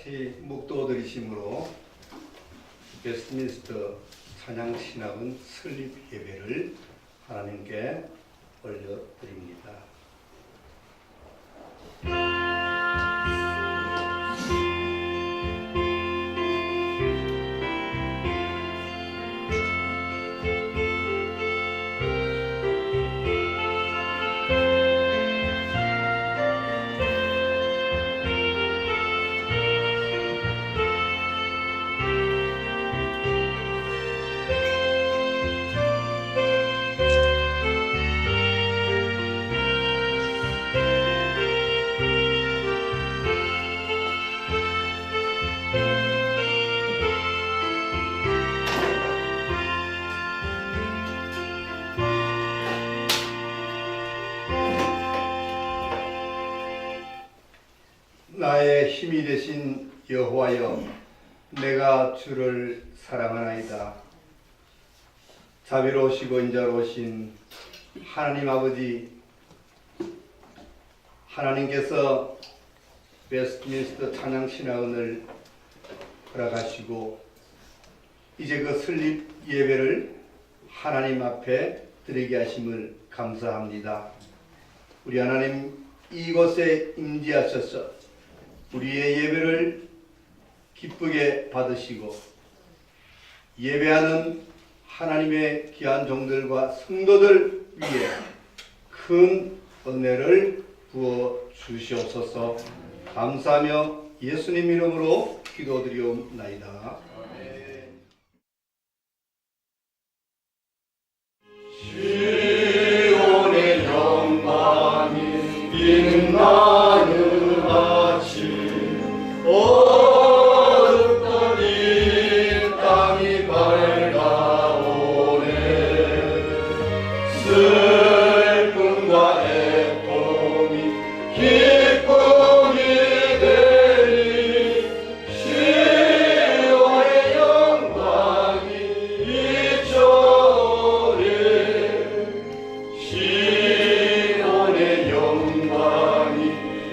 같이 묵도드리심으로 웨스트민스터 찬양신학은 설립 예배를 하나님께 올려드립니다. 나의 힘이 되신 여호와여, 내가 주를 사랑하나이다. 자비로우시고 인자로우신 하나님 아버지, 하나님께서 웨스트민스터 찬양신학원을 허락하시고 이제 그 설립 예배를 하나님 앞에 드리게 하심을 감사합니다. 우리 하나님, 이곳에 임재하셔서 우리의 예배를 기쁘게 받으시고 예배하는 하나님의 귀한 종들과 성도들 위해 큰 은혜를 부어 주시옵소서. 감사하며 예수님 이름으로 기도드리옵나이다. 시온의 영광이 빛나는 아침, 어둡던 이 땅이 밝아오네. 슬픔과 애통이 기쁨이 되리. 시온의 영광이 비춰오리. 시온의 영광이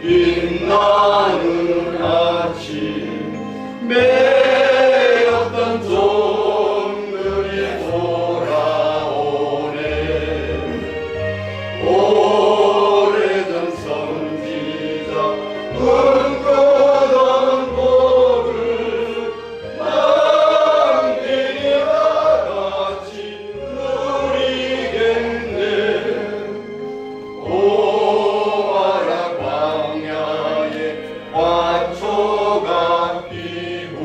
빛나는 아침, 매였던 종들이 돌아오네. 오래전 선지자 꿈꾸던 복을 만민이 다같이 누리겠네. 오와라 광야에 화초가 피고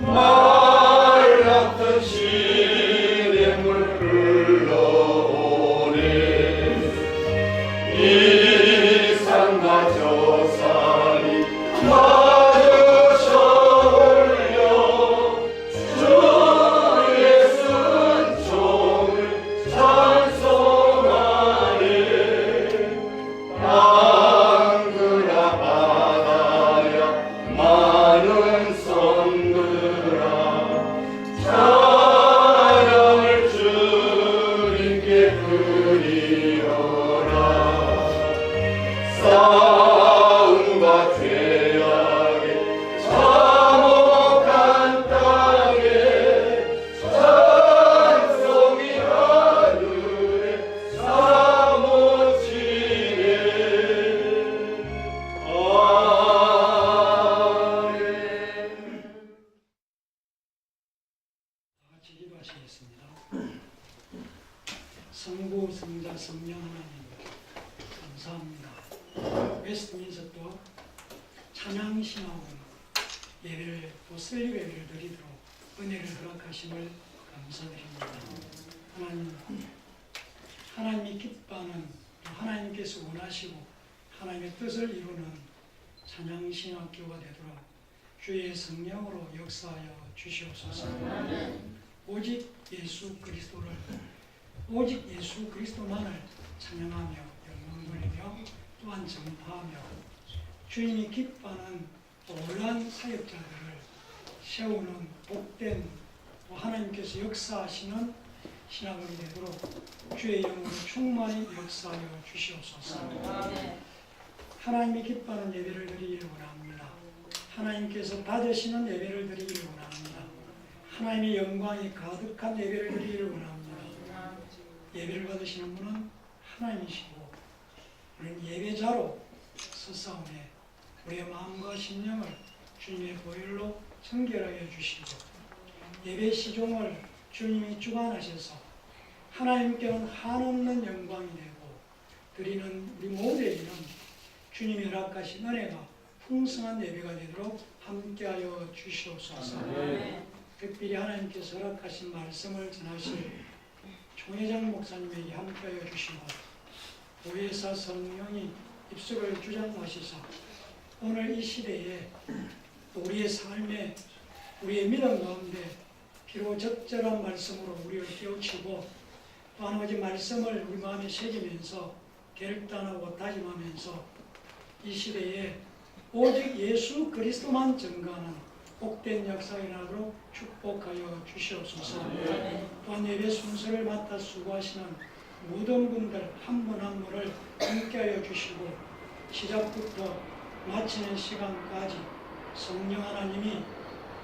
말랐던 시냇물 흘러오네. 이 산과 저 산이 마주 서울려 주의 순종을 찬송하네. 땅들아 바다야 많은 성들아 찬양을 주님께 드리어라. 싸움과 죄악에 참혹한 땅에 찬송이 하늘에 사모치네. 아멘. 같이 기도하시겠습니다. 성부, 성자, 성령 하나님 감사합니다. 웨스트민스터 찬양신학원 예배를 또 설립 예배를 드리도록 은혜를 허락하심을 감사드립니다. 하나님이 기뻐하는 또 하나님께서 원하시고 하나님의 뜻을 이루는 찬양신학교가 되도록 주의 성령으로 역사하여 주시옵소서. 오직 예수 그리스도만을 찬양하며 영광 돌리며 또한 전파하며 주님이 기뻐하는 올란 사역자들을 세우는 복된 또 하나님께서 역사하시는 신학원이 되도록 주의 이름으로 충만히 역사하여 주시옵소서. 하나님이 기뻐하는 예배를 드리기를 원합니다. 하나님께서 받으시는 예배를 드리기를 원합니다. 하나님의 영광이 가득한 예배를 드리기를 원합니다. 예배를 받으시는 분은 하나님이시고 우리는 예배자로 서싸움에 우리의 마음과 심령을 주님의 보혈로 정결하게 해주시고 예배 시종을 주님이 주관하셔서 하나님께는 한없는 영광이 되고 드리는 우리 모두에게는 주님이 허락하신 은혜가 풍성한 예배가 되도록 함께하여 주시옵소서. 특별히 하나님께서 허락하신 말씀을 전하실 총회장 목사님에게 함께하여 주시고 보혜사 성령이 입술을 주장하시사 오늘 이 시대에 또 우리의 삶에 우리의 믿음 가운데 비록 적절한 말씀으로 우리를 깨우치고 또한 아버지 말씀을 우리 마음에 새기면서 결단하고 다짐하면서 이 시대에 오직 예수 그리스도만 증거하는 복된 역사가 일어나도록 축복하여 주시옵소서. 또한 예배 순서를 맡아 수고하시는 모든 분들 한 분 한 분을 함께하여 주시고 시작부터 마치는 시간까지 성령 하나님이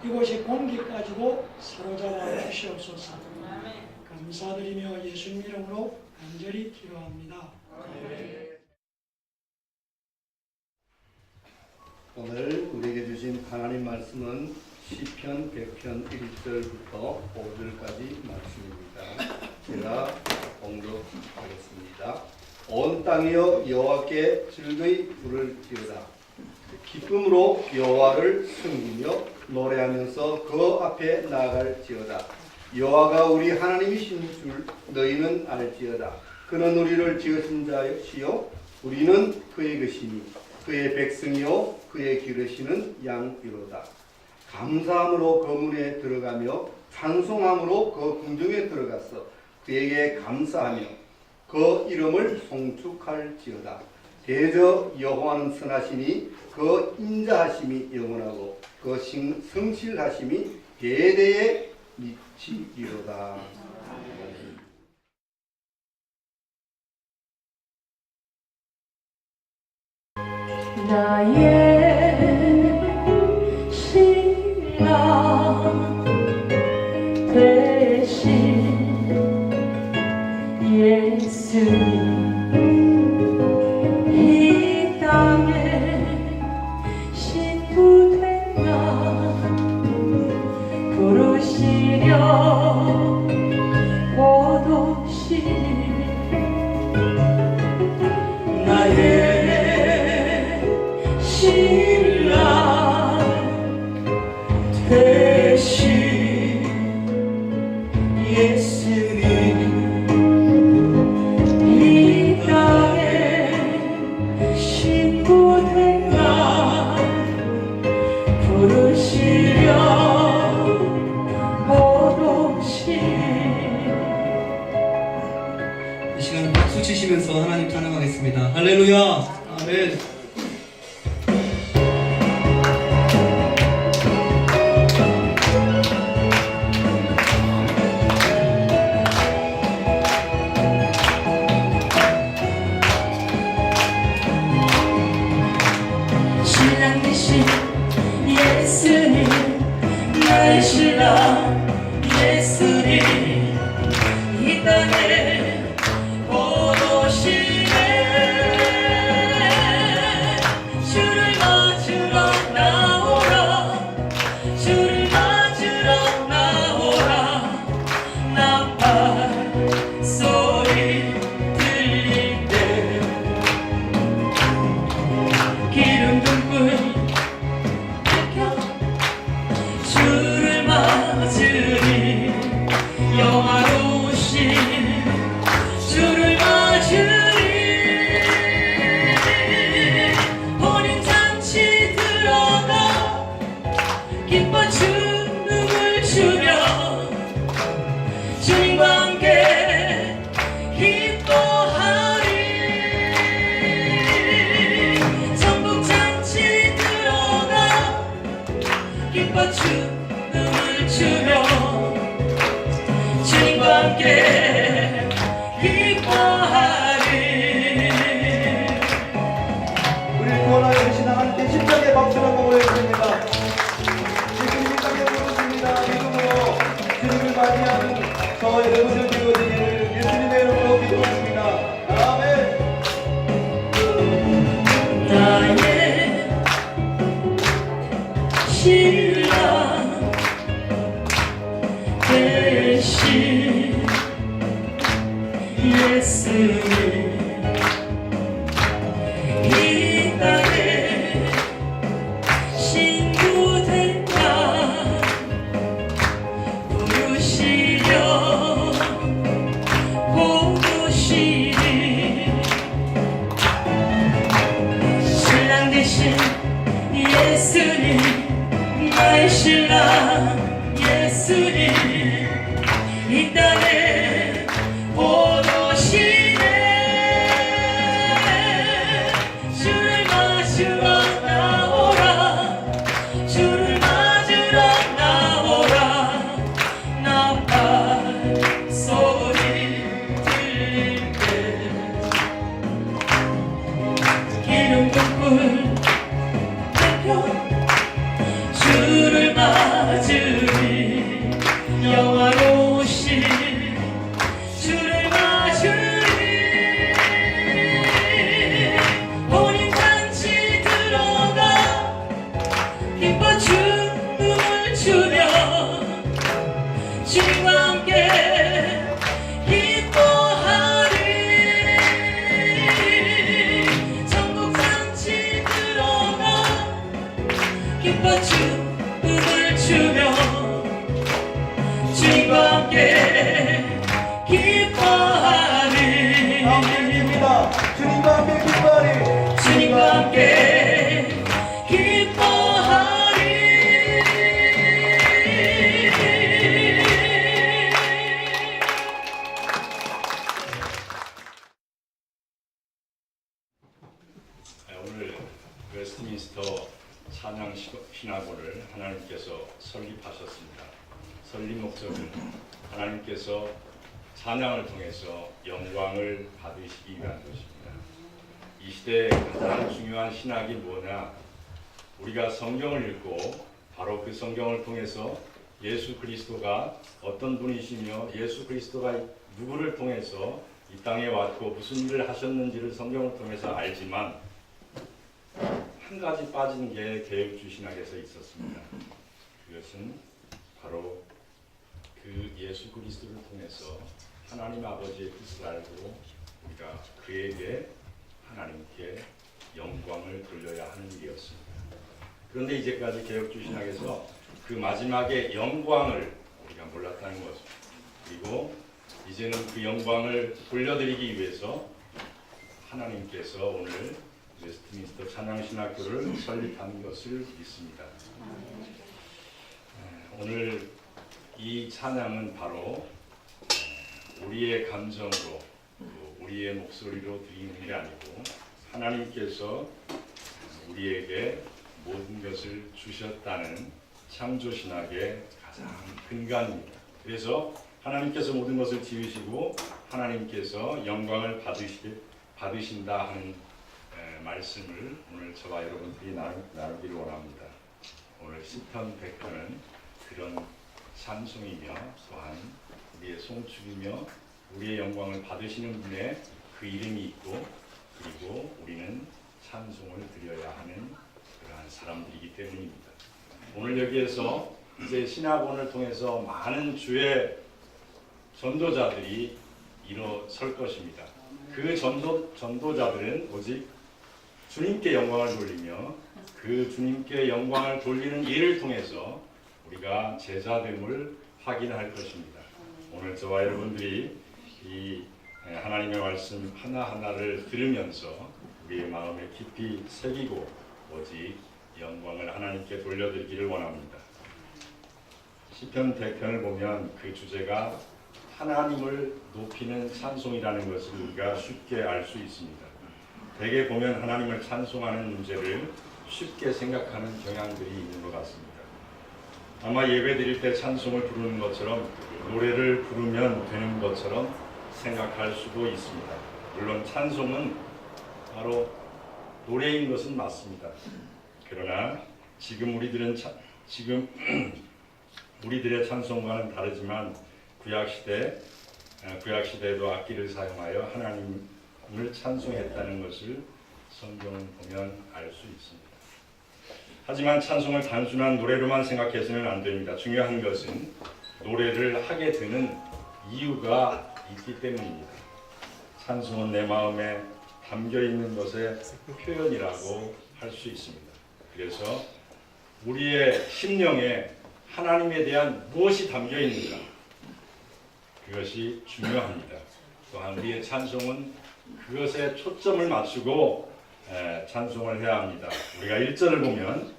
이곳의 공기까지도 사로잡아 주시옵소서. 감사드리며 예수님 이름으로 간절히 기도합니다. 오늘 우리에게 주신 하나님 말씀은 시편 100편 1절부터 5절까지 말씀입니다. 제가 봉독하겠습니다. 온 땅이여 여호와께 즐거이 부를지어다. 기쁨으로 여호와를 섬기며 노래하면서 그 앞에 나아갈지어다. 여호와가 우리 하나님이신 줄 너희는 알지어다. 그는 우리를 지으신 자시요 우리는 그의 것이니 그의 백성이요 그의 기르시는 양이로다. 감사함으로 그 문에 들어가며 찬송함으로 그 궁중에 들어가서 그에게 감사하며 그 이름을 송축할지어다. 대저 여호와는 선하시니 그 인자하심이 영원하고 그 성실하심이 대대에 미치리로다. 나의 신랑 되신 예수님 이 땅에 신부된 나 부르시려 오도시 나의 신랑 되신 예수님 이 땅에 신부된 나 부르시려 오도시. 이 시간 박수 치시면서 하나님 찬양하겠습니다. 할렐루야. 아멘. 신랑 되신 예수님 나의 신랑 예수님 이 땅에 오시네. 주를 맞으러 나오라 주를 맞으러 나오라 나팔 소리 들릴 때 기름 등불 밝혀 주를 맞으리 영화로우신 주를 맞으리 혼인잔치 들어가 기뻐 춤을 추며 주님과 함께 기뻐하리 천국잔치 들어가 기뻐 춤을 추며 주님과 함께 기뻐하리. 우리 구원하여 주신 하나님께 심장의 박수를 보내드립니다. 아니하는 저 여러분들 되어지기를 예수님의 이름으로 기도했습니다. 아멘. 나의 신랑 대신 예수님 이 땅에 신부 된다 부르시려 보시리 신랑 대신 예수님 나의 신랑 예수님 이 땅에 오시네 주를 맞으러 나오라 주를 맞으러 나오라 나팔 소리 들릴 때 기름 붓불 주를 맞으리 영화로우신 주를 맞으리 혼인잔치 들어가 기뻐 춤을 추며 주님과 함께 기뻐하리 천국잔치 들어가 기뻐 춤을 추며 주님과 함께 기뻐하리 아멘입니다. 주님과 함께 기뻐하리. 주님과 함께 기뻐하리 오늘 웨스트민스터 찬양 신학원을 하나님께서 설립하셨습니다. 설립 목적은 하나님께서 찬양을 통해서 영광을 받으시기 위한 것입니다. 이 시대에 가장 중요한 신학이 뭐냐? 우리가 성경을 읽고 바로 그 성경을 통해서 예수 그리스도가 어떤 분이시며 예수 그리스도가 누구를 통해서 이 땅에 왔고 무슨 일을 하셨는지를 성경을 통해서 알지만 한 가지 빠진 게 계획주 신학에서 있었습니다. 그것은 바로 그 예수 그리스도를 통해서 하나님 아버지의 뜻을 알고 우리가 그에게 하나님께 영광을 돌려야 하는 일이었습니다. 그런데 이제까지 개혁주 신학에서 그 마지막에 영광을 우리가 몰랐다는 거죠. 그리고 이제는 그 영광을 돌려드리기 위해서 하나님께서 오늘 웨스트민스터 찬양신학교를 설립한 것을 믿습니다. 오늘 이 찬양은 바로 우리의 감정으로 우리의 목소리로 드리는 게 아니고 하나님께서 우리에게 모든 것을 주셨다는 창조신학의 가장 근간입니다. 그래서 하나님께서 모든 것을 지으시고 하나님께서 영광을 받으신다 하는 말씀을 오늘 저와 여러분들이 나누기를 원합니다. 오늘 시편 100편은 그런 찬송이며 또한 우리의 송축이며 우리의 영광을 받으시는 분의 그 이름이 있고 그리고 우리는 찬송을 드려야 하는 그러한 사람들이기 때문입니다. 오늘 여기에서 이제 신학원을 통해서 많은 주의 전도자들이 일어설 것입니다. 그 전도자들은 오직 주님께 영광을 돌리며 그 주님께 영광을 돌리는 일을 통해서 우리가 제자됨을 확인할 것입니다. 오늘 저와 여러분들이 이 하나님의 말씀 하나하나를 들으면서 우리의 마음에 깊이 새기고 오직 영광을 하나님께 돌려드리기를 원합니다. 시편 100편을 보면 그 주제가 하나님을 높이는 찬송이라는 것을 우리가 쉽게 알 수 있습니다. 대개 보면 하나님을 찬송하는 문제를 쉽게 생각하는 경향들이 있는 것 같습니다. 아마 예배 드릴 때 찬송을 부르는 것처럼 노래를 부르면 되는 것처럼 생각할 수도 있습니다. 물론 찬송은 바로 노래인 것은 맞습니다. 그러나 지금 우리들의 찬송과는 다르지만 구약 시대에도 악기를 사용하여 하나님을 찬송했다는 것을 성경을 보면 알 수 있습니다. 하지만 찬송을 단순한 노래로만 생각해서는 안 됩니다. 중요한 것은 노래를 하게 되는 이유가 있기 때문입니다. 찬송은 내 마음에 담겨 있는 것의 표현이라고 할 수 있습니다. 그래서 우리의 심령에 하나님에 대한 무엇이 담겨 있는가, 그것이 중요합니다. 또한 우리의 찬송은 그것에 초점을 맞추고 찬송을 해야 합니다. 우리가 1절을 보면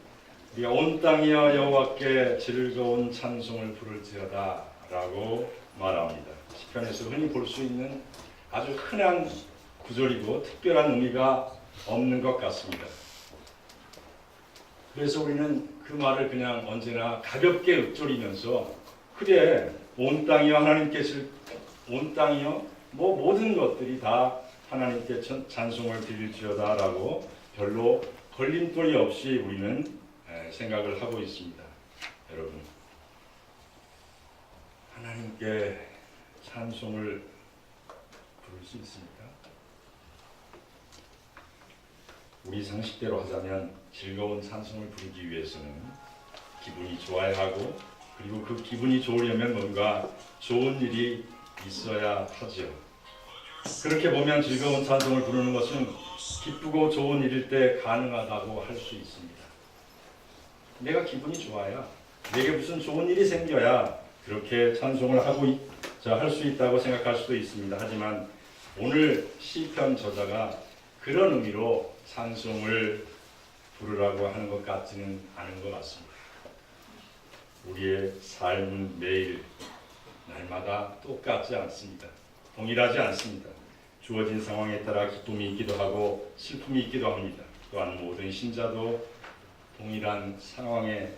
우리가 온 땅이여 여호와께 즐거운 찬송을 부를지어다 라고 말합니다. 시편에서 흔히 볼 수 있는 아주 흔한 구절이고 특별한 의미가 없는 것 같습니다. 그래서 우리는 그 말을 그냥 언제나 가볍게 읊조리면서 그래, 온 땅이여 하나님께 온 땅이여 뭐 모든 것들이 다 하나님께 찬송을 드릴지어다 라고 별로 걸림돌이 없이 우리는 생각을 하고 있습니다. 여러분, 하나님께 찬송을 부를 수 있습니까? 우리 상식대로 하자면 즐거운 찬송을 부르기 위해서는 기분이 좋아야 하고, 그리고 그 기분이 좋으려면 뭔가 좋은 일이 있어야 하죠. 그렇게 보면 즐거운 찬송을 부르는 것은 기쁘고 좋은 일일 때 가능하다고 할 수 있습니다. 내가 기분이 좋아야, 내게 무슨 좋은 일이 생겨야 그렇게 찬송을 할 수 있다고 생각할 수도 있습니다. 하지만 오늘 시편 저자가 그런 의미로 찬송을 부르라고 하는 것 같지는 않은 것 같습니다. 우리의 삶은 매일 날마다 똑같지 않습니다. 동일하지 않습니다. 주어진 상황에 따라 기쁨이 있기도 하고 슬픔이 있기도 합니다. 또한 모든 신자도 동일한 상황에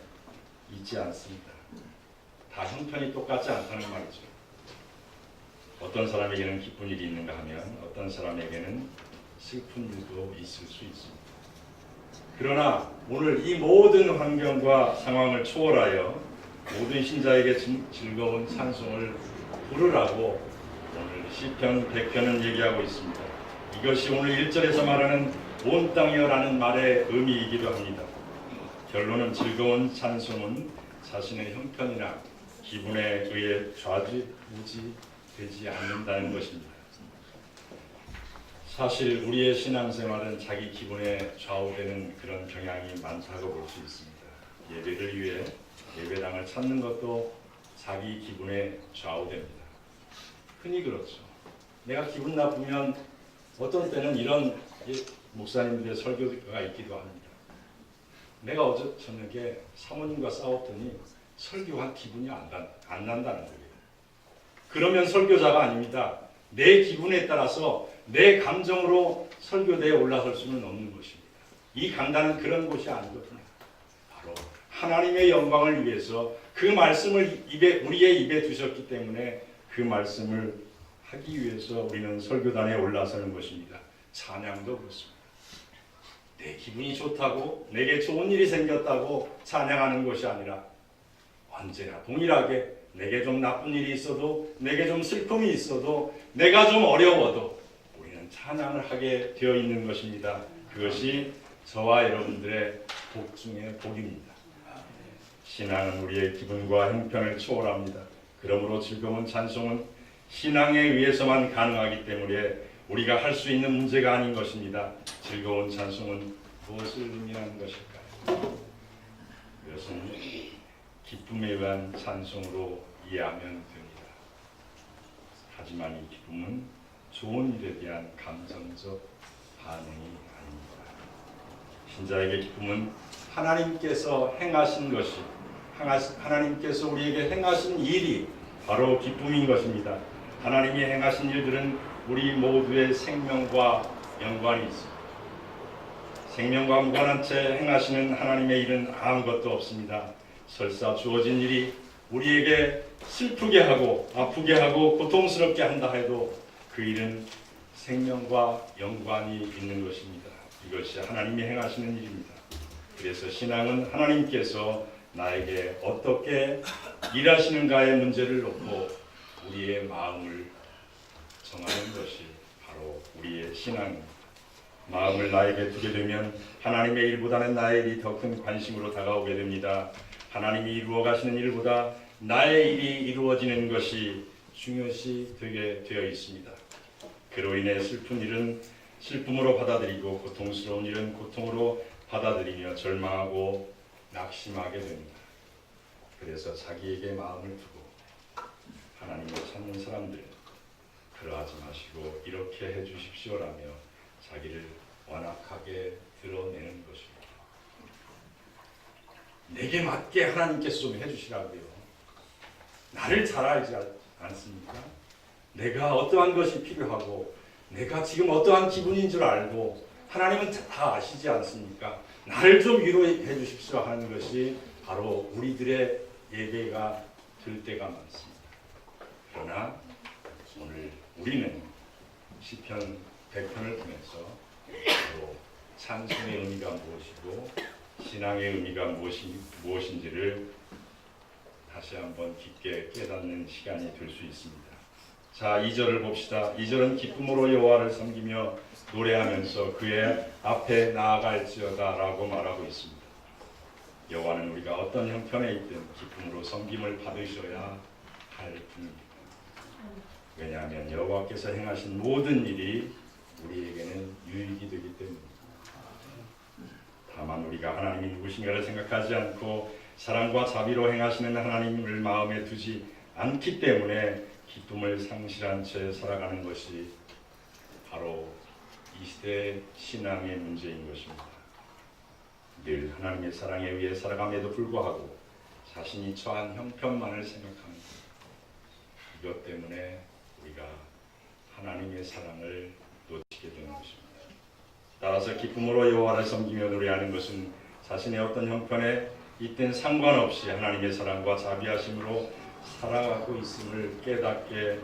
있지 않습니다. 다 형편이 똑같지 않다는 말이죠. 어떤 사람에게는 기쁜 일이 있는가 하면 어떤 사람에게는 슬픈 일도 있을 수 있습니다. 그러나 오늘 이 모든 환경과 상황을 초월하여 모든 신자에게 즐거운 찬송을 부르라고 오늘 시편 100편은 얘기하고 있습니다. 이것이 오늘 1절에서 말하는 온 땅이여라는 말의 의미이기도 합니다. 결론은 즐거운 찬송은 자신의 형편이나 기분에 의해 좌지우지되지 않는다는 것입니다. 사실 우리의 신앙생활은 자기 기분에 좌우되는 그런 경향이 많다고 볼 수 있습니다. 예배를 위해 예배당을 찾는 것도 자기 기분에 좌우됩니다. 흔히 그렇죠. 내가 기분 나쁘면 어떤 때는 이런 목사님들의 설교가 있기도 합니다. 내가 어제 저녁에 사모님과 싸웠더니 설교한 기분이 안 난다는 거예요. 그러면 설교자가 아닙니다. 내 기분에 따라서 내 감정으로 설교대에 올라설 수는 없는 것입니다. 이 강단은 그런 곳이 아니거든요. 바로 하나님의 영광을 위해서 그 말씀을 우리의 입에 두셨기 때문에 그 말씀을 하기 위해서 우리는 설교단에 올라서는 것입니다. 찬양도 그렇습니다. 내 기분이 좋다고, 내게 좋은 일이 생겼다고 찬양하는 것이 아니라 언제나 동일하게 내게 좀 나쁜 일이 있어도, 내게 좀 슬픔이 있어도, 내가 좀 어려워도 우리는 찬양을 하게 되어 있는 것입니다. 그것이 저와 여러분들의 복 중의 복입니다. 신앙은 우리의 기분과 형편을 초월합니다. 그러므로 즐거운 찬송은 신앙에 의해서만 가능하기 때문에 우리가 할 수 있는 문제가 아닌 것입니다. 즐거운 찬송은 무엇을 의미하는 것일까요? 그것은 기쁨에 의한 찬송으로 이해하면 됩니다. 하지만 이 기쁨은 좋은 일에 대한 감정적 반응이 아닙니다. 신자에게 기쁨은 하나님께서 행하신 것이, 하나님께서 우리에게 행하신 일이 바로 기쁨인 것입니다. 하나님이 행하신 일들은 우리 모두의 생명과 연관이 있습니다. 생명과 무관한 채 행하시는 하나님의 일은 아무것도 없습니다. 설사 주어진 일이 우리에게 슬프게 하고 아프게 하고 고통스럽게 한다 해도 그 일은 생명과 연관이 있는 것입니다. 이것이 하나님이 행하시는 일입니다. 그래서 신앙은 하나님께서 나에게 어떻게 일하시는가의 문제를 놓고 우리의 마음을 정하는 것이 바로 우리의 신앙입니다. 마음을 나에게 두게 되면 하나님의 일보다는 나의 일이 더 큰 관심으로 다가오게 됩니다. 하나님이 이루어 가시는 일보다 나의 일이 이루어지는 것이 중요시 되게 되어 있습니다. 그로 인해 슬픈 일은 슬픔으로 받아들이고 고통스러운 일은 고통으로 받아들이며 절망하고 낙심하게 됩니다. 그래서 자기에게 마음을 두고 하나님을 찾는 사람들, 그러하지 마시고 이렇게 해주십시오라며 자기를 완악하게 드러내는 것입니다. 내게 맞게 하나님께서 좀 해주시라고요. 나를 잘 알지 않습니까? 내가 어떠한 것이 필요하고 내가 지금 어떠한 기분인 줄 알고 하나님은 다 아시지 않습니까? 나를 좀 위로해 주십시오 하는 것이 바로 우리들의 예배가 될 때가 많습니다. 그러나 오늘 우리는 시편 100편을 보면서 바로 찬송의 의미가 무엇이고 신앙의 의미가 무엇인지를 다시 한번 깊게 깨닫는 시간이 될 수 있습니다. 자, 2절을 봅시다. 2절은 기쁨으로 여호와를 섬기며 노래하면서 그의 앞에 나아갈지어다 라고 말하고 있습니다. 여호와는 우리가 어떤 형편에 있든 기쁨으로 섬김을 받으셔야 할 분입니다. 왜냐하면 여호와께서 행하신 모든 일이 우리에게는 유익이 되기 때문입니다. 다만 우리가 하나님이 누구신가를 생각하지 않고 사랑과 자비로 행하시는 하나님을 마음에 두지 않기 때문에 기쁨을 상실한 채 살아가는 것이 바로 이 시대의 신앙의 문제인 것입니다. 늘 하나님의 사랑에 의해 살아감에도 불구하고 자신이 처한 형편만을 생각합니다. 이것 때문에 우리가 하나님의 사랑을 놓치게 되는 것입니다. 따라서 기쁨으로 여호와를 섬기며 노래하는 것은 자신의 어떤 형편에 있든 상관없이 하나님의 사랑과 자비하심으로 살아가고 있음을 깨닫게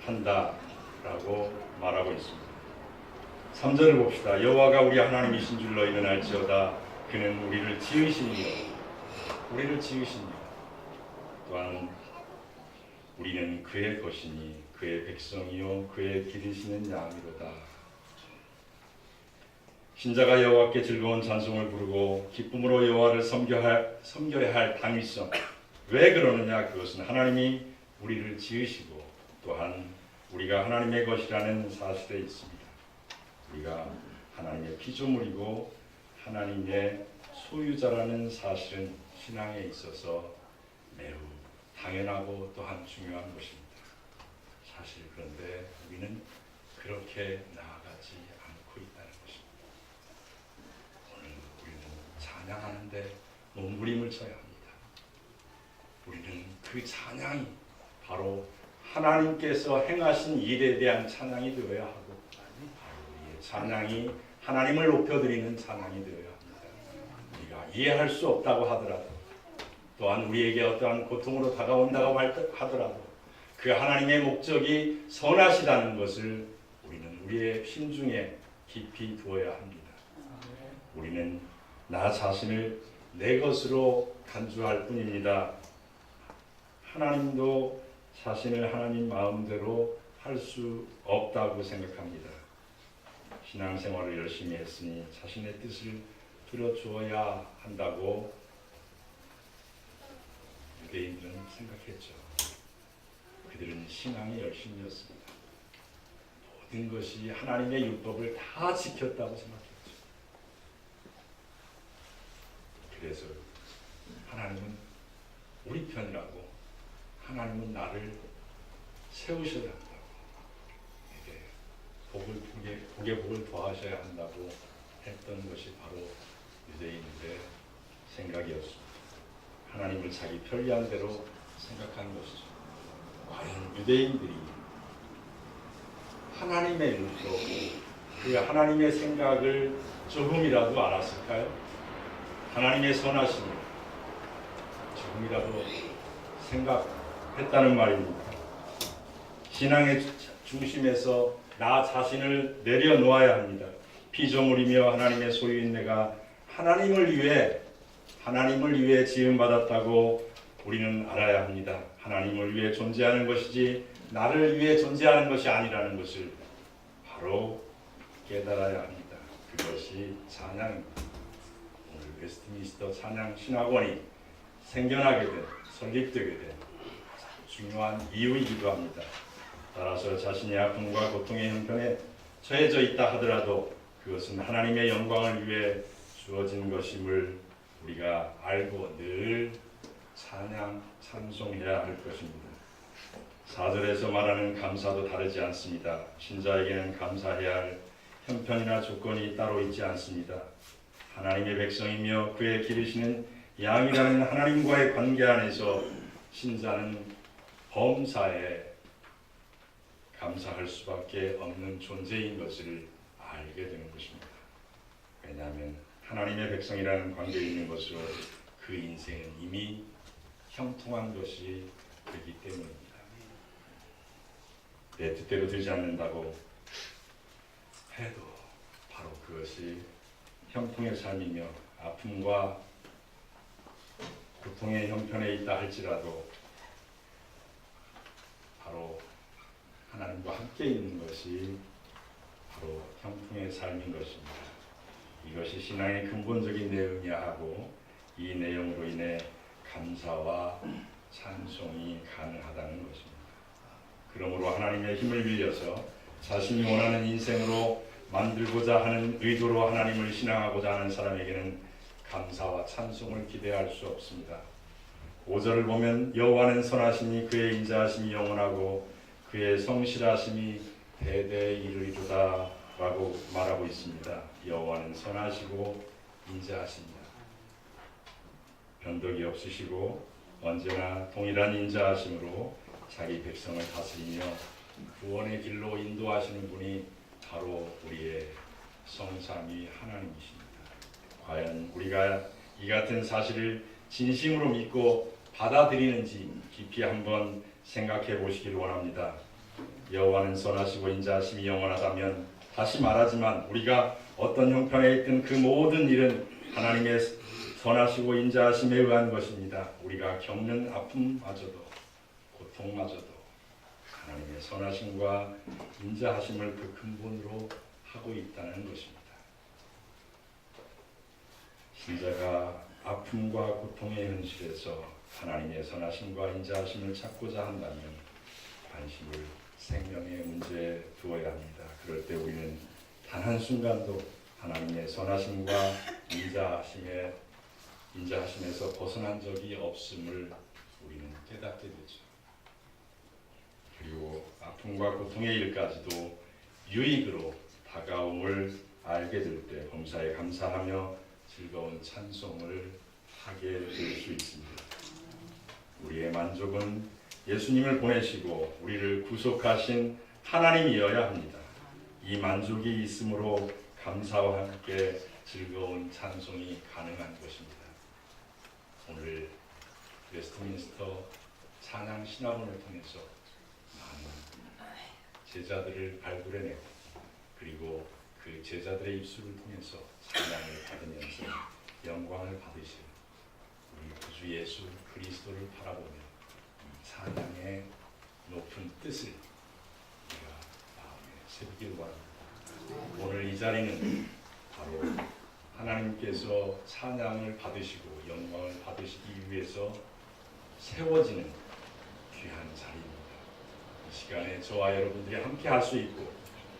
한다라고 말하고 있습니다. 3절을 봅시다. 여호와가 우리 하나님이신 줄 너희는 알지어다. 그는 우리를 지으시니요. 또한 우리는 그의 것이니 그의 백성이요 그의 기르시는 양이로다. 신자가 여호와께 즐거운 찬송을 부르고 기쁨으로 여호와를 섬겨야 할 당위성. 왜 그러느냐? 그것은 하나님이 우리를 지으시고 또한 우리가 하나님의 것이라는 사실에 있습니다. 우리가 하나님의 피조물이고 하나님의 소유자라는 사실은 신앙에 있어서 매우 당연하고 또한 중요한 것입니다. 사실 그런데 우리는 그렇게 나아가지 않고 있다는 것입니다. 오늘 우리는 찬양하는데 몸부림을 쳐야 합니다. 우리는 그 찬양이 바로 하나님께서 행하신 일에 대한 찬양이 되어야 하고 우리의 찬양이 하나님을 높여드리는 찬양이 되어야 합니다. 우리가 이해할 수 없다고 하더라도 또한 우리에게 어떠한 고통으로 다가온다고 하더라도 그 하나님의 목적이 선하시다는 것을 우리는 우리의 심중에 깊이 두어야 합니다. 우리는 나 자신을 내 것으로 간주할 뿐입니다. 하나님도 자신을 하나님 마음대로 할 수 없다고 생각합니다. 신앙생활을 열심히 했으니 자신의 뜻을 들어주어야 한다고 유대인들은 생각했죠. 그들은 신앙의 열심이었습니다. 모든 것이 하나님의 율법을 다 지켰다고 생각했죠. 그래서 하나님은 우리 편이라고 하나님은 나를 세우셔야 한다고 복에 복을 더하셔야 한다고 했던 것이 바로 유대인들의 생각이었습니다. 하나님을 자기 편리한 대로 생각하는 것이죠. 과연 유대인들이 하나님의 율법, 그 하나님의 생각을 조금이라도 알았을까요? 하나님의 선하심을 조금이라도 생각했다는 말입니다. 신앙의 중심에서 나 자신을 내려놓아야 합니다. 피조물이며 하나님의 소유인 내가 하나님을 위해 지음받았다고 우리는 알아야 합니다. 하나님을 위해 존재하는 것이지 나를 위해 존재하는 것이 아니라는 것을 바로 깨달아야 합니다. 그것이 찬양입니다. 오늘 웨스트민스터 찬양 신학원이 생겨나게 된, 설립되게 된 중요한 이유이기도 합니다. 따라서 자신의 아픔과 고통의 형편에 처해져 있다 하더라도 그것은 하나님의 영광을 위해 주어진 것임을 우리가 알고 늘 찬양, 찬송해야 할 것입니다. 4절에서 말하는 감사도 다르지 않습니다. 신자에게는 감사해야 할 형편이나 조건이 따로 있지 않습니다. 하나님의 백성이며 그의 기르시는 양이라는 하나님과의 관계 안에서 신자는 범사에 감사할 수밖에 없는 존재인 것을 알게 되는 것입니다. 왜냐하면 하나님의 백성이라는 관계에 있는 것으로 그 인생은 이미 형통한 것이 되기 때문입니다. 내 뜻대로 되지 않는다고 해도 바로 그것이 형통의 삶이며 아픔과 고통의 형편에 있다 할지라도 바로 하나님과 함께 있는 것이 바로 형통의 삶인 것입니다. 이것이 신앙의 근본적인 내용이야 하고 이 내용으로 인해 감사와 찬송이 가능하다는 것입니다. 그러므로 하나님의 힘을 빌려서 자신이 원하는 인생으로 만들고자 하는 의도로 하나님을 신앙하고자 하는 사람에게는 감사와 찬송을 기대할 수 없습니다. 5절을 보면 여호와는 선하시니 그의 인자하심이 영원하고 그의 성실하심이 대대에 이르리로다 라고 말하고 있습니다. 여호와는 선하시고 인자하십니다. 변덕이 없으시고 언제나 동일한 인자하심으로 자기 백성을 다스리며 구원의 길로 인도하시는 분이 바로 우리의 성삼위 하나님이십니다. 과연 우리가 이 같은 사실을 진심으로 믿고 받아들이는지 깊이 한번 생각해 보시기를 원합니다. 여호와는 선하시고 인자하심이 영원하다면 다시 말하지만 우리가 어떤 형편에 있든 그 모든 일은 하나님의 선하시고 인자하심에 의한 것입니다. 우리가 겪는 아픔마저도 고통마저도 하나님의 선하심과 인자하심을 그 근본으로 하고 있다는 것입니다. 신자가 아픔과 고통의 현실에서 하나님의 선하심과 인자하심을 찾고자 한다면 관심을 생명의 문제에 두어야 합니다. 그럴 때 우리는 단 한순간도 하나님의 선하심과 인자하심에서 벗어난 적이 없음을 우리는 깨닫게 되죠. 그리고 아픔과 고통의 일까지도 유익으로 다가옴을 알게 될 때 범사에 감사하며 즐거운 찬송을 하게 될 수 있습니다. 우리의 만족은 예수님을 보내시고 우리를 구속하신 하나님이어야 합니다. 이 만족이 있으므로 감사와 함께 즐거운 찬송이 가능한 것입니다. 오늘 웨스트민스터 찬양 신학원을 통해서 많은 제자들을 발굴해내고 그리고 그 제자들의 입술을 통해서 찬양을 받으면서 영광을 받으실 우리 구주 예수 그리스도를 바라보며 이 찬양의 높은 뜻을 우리가 마음에 새기길 바랍니다. 오늘 이 자리는 바로 하나님께서 찬양을 받으시고 영광을 받으시기 위해서 세워지는 귀한 자리입니다. 이 시간에 저와 여러분들이 함께 할 수 있고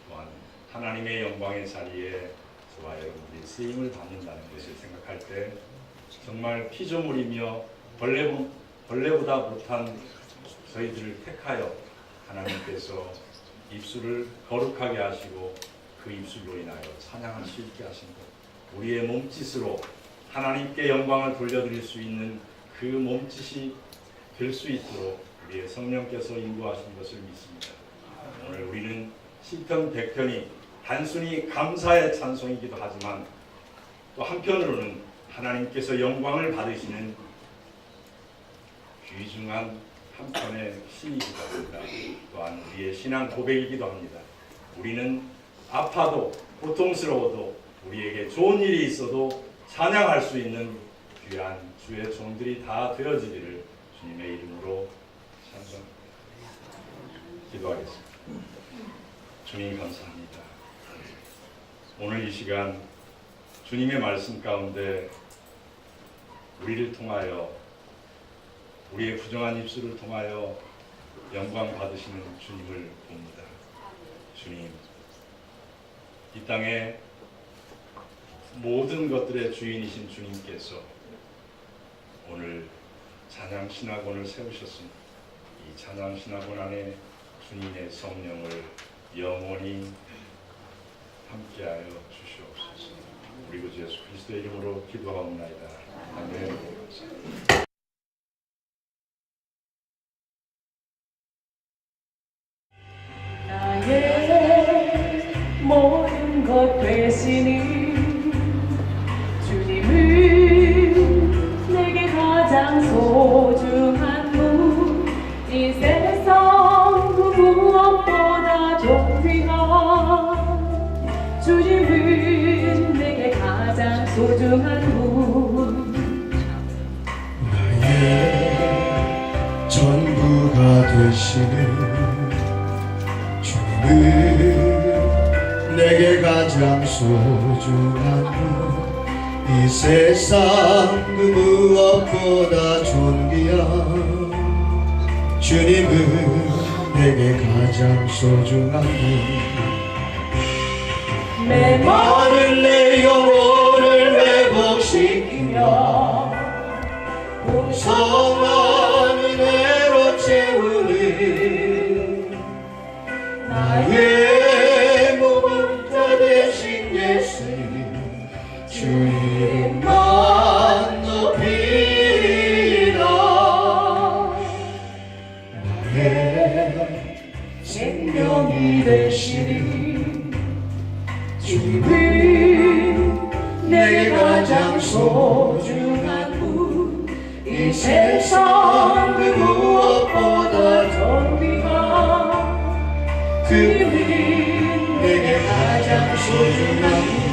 또한 하나님의 영광의 자리에 저와 여러분들이 쓰임을 받는다는 것을 생각할 때 정말 피조물이며 벌레보다 못한 저희들을 택하여 하나님께서 입술을 거룩하게 하시고 그 입술로 인하여 찬양할 수 있게 하신 것, 우리의 몸짓으로 하나님께 영광을 돌려드릴 수 있는 그 몸짓이 될 수 있도록 우리의 성령께서 인도하신 것을 믿습니다. 오늘 우리는 시편 100편이 단순히 감사의 찬송이기도 하지만 또 한편으로는 하나님께서 영광을 받으시는 귀중한 한 편의 시이기도 합니다. 또한 우리의 신앙 고백이기도 합니다. 우리는 아파도 고통스러워도 우리에게 좋은 일이 있어도 찬양할 수 있는 귀한 주의 종들이 다 되어지기를 주님의 이름으로 찬송합니다. 기도하겠습니다. 주님 감사합니다. 오늘 이 시간 주님의 말씀 가운데 우리를 통하여 우리의 부정한 입술을 통하여 영광 받으시는 주님을 봅니다. 주님, 이 땅에 모든 것들의 주인이신 주님께서 오늘 찬양 신학원을 세우셨습니다. 이 찬양 신학원 안에 주님의 성령을 영원히 함께하여 주시옵소서. 우리 구주 예수 그리스도의 이름으로 기도하옵나이다. 아멘. 나의 모든 것 되시니 주님은 내게 가장 소중한 분, 이 세상 그 무엇보다 존귀한 주님은 내게 가장 소중한 분. 나의 전부가 되시는 내게 가장 소중한 분, 이 세상 그 무엇보다 존귀한 주님은 내게 가장 소중한 분. 내 나를 내 영혼을 회복시키며 풍성한 은혜로 채우는 나의 몸은 다 되신 예수님, 주 이름만 높이라. 나의 생명이 되시니 주님은 내게 가장 소중한 분, 이 세상 그 무엇보다 존귀한 그분이 내게 가장 소중한 분.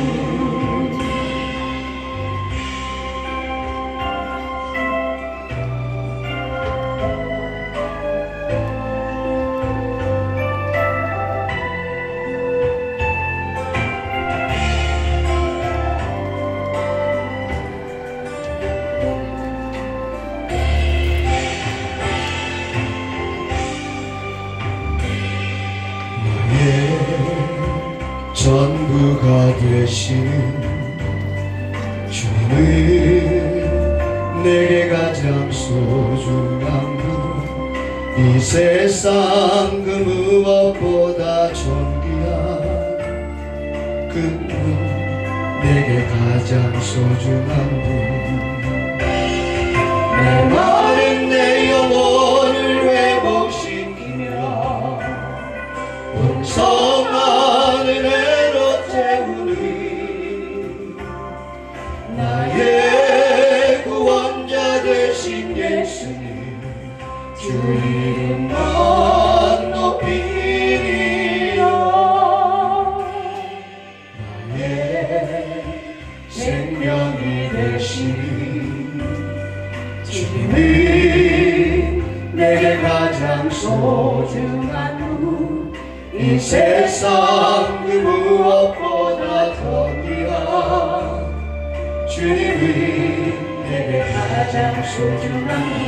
전부가 되시는 주님은 내게 가장 소중한 분, 이 세상 그 무엇보다 존귀한 그분, 내게 가장 소중한 분. 내 마른 내 영혼을 회복시키며 풍성한 은혜로 채우는 나의 구원자 되신 예수님, 주 이름만 높이리라. 나의 생명이 되시니 주님이 내게 가장 소중한 분, 이 세상 그 무엇보다 존귀한 주님이 내게 가장 소중한 분.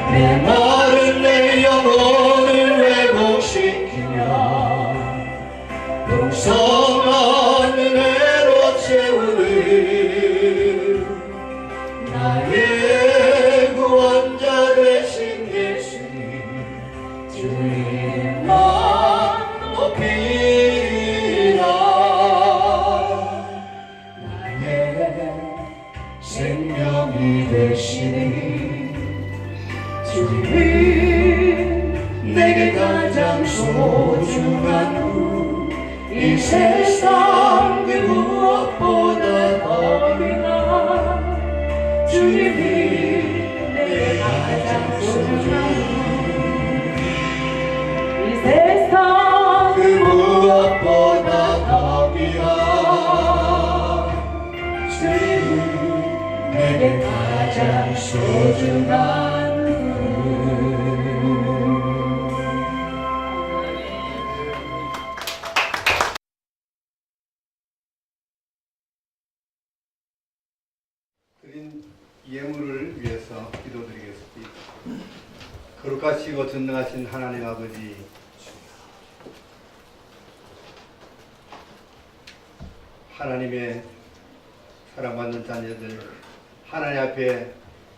내 마른 내 영혼을 회복시키며 풍성한 은혜로 채우는 나의 구원자 되신 예수님, 주 이름만 높이라. 나의 생명이 되시니 주님은 내게 가장 소중한 분, 이 세상 그 무엇보다 더 귀한 주님이 내게 가장 소중한 분, 이 세상 그 무엇보다 더 귀한 주님이 내게 가장 가장 소중한 드린 예물을 위해서 기도드리겠습니다. 거룩하시고 전능하신 하나님 아버지, 하나님의 사랑받는 자녀들, 하나님 앞에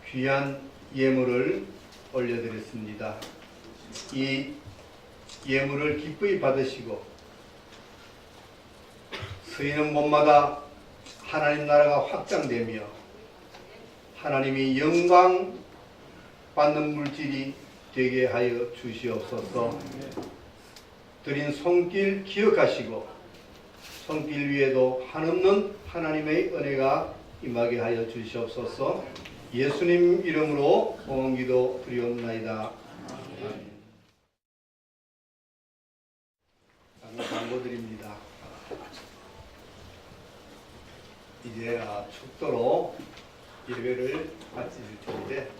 귀한 예물을 올려드렸습니다. 이 예물을 기쁘게 받으시고 서이는 몸마다 하나님 나라가 확장되며 하나님이 영광 받는 물질이 되게 하여 주시옵소서. 드린 손길 기억하시고 손길 위에도 한없는 하나님의 은혜가 임하게 하여 주시옵소서. 예수님 이름으로 봉헌기도 드리옵나이다. 광고 드립니다. 이제 축도로 예배를 마칠 텐데,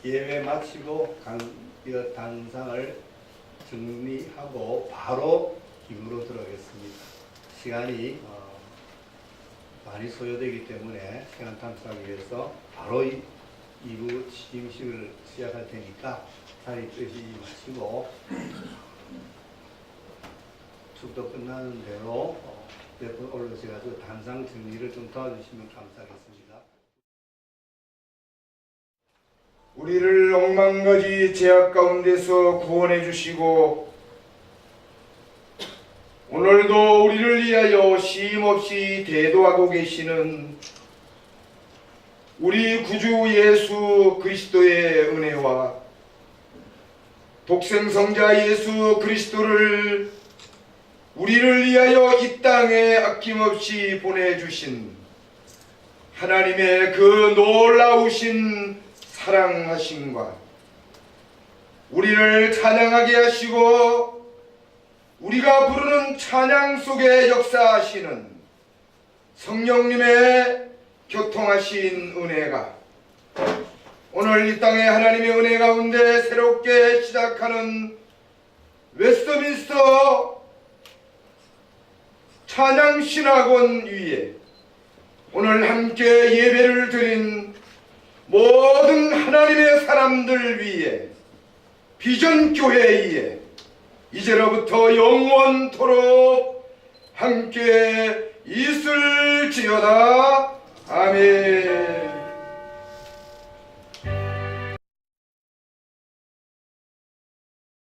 예배 마치고 단상을 정리하고 바로 기부로 들어가겠습니다. 시간이 많이 소요되기 때문에 시간 단축하기 위해서 바로 2부 취임식을 시작할 테니까 자리 뜨시지 마시고 축도 끝나는 대로 몇 분 올라오셔가지고 단상 정리를 좀 도와주시면 감사하겠습니다. 우리를 엉망가지 죄악 가운데서 구원해 주시고 오늘도 우리를 위하여 쉼없이 대도하고 계시는 우리 구주 예수 그리스도의 은혜와 독생성자 예수 그리스도를 우리를 위하여 이 땅에 아낌없이 보내주신 하나님의 그 놀라우신 사랑하심과 우리를 찬양하게 하시고 우리가 부르는 찬양 속에 역사하시는 성령님의 교통하신 은혜가 오늘 이 땅에 하나님의 은혜 가운데 새롭게 시작하는 웨스트민스터 찬양신학원 위에 오늘 함께 예배를 드린 모든 하나님의 사람들 위에 비전교회 위에 이제로부터 영원토록 함께 있을지어다. 아멘.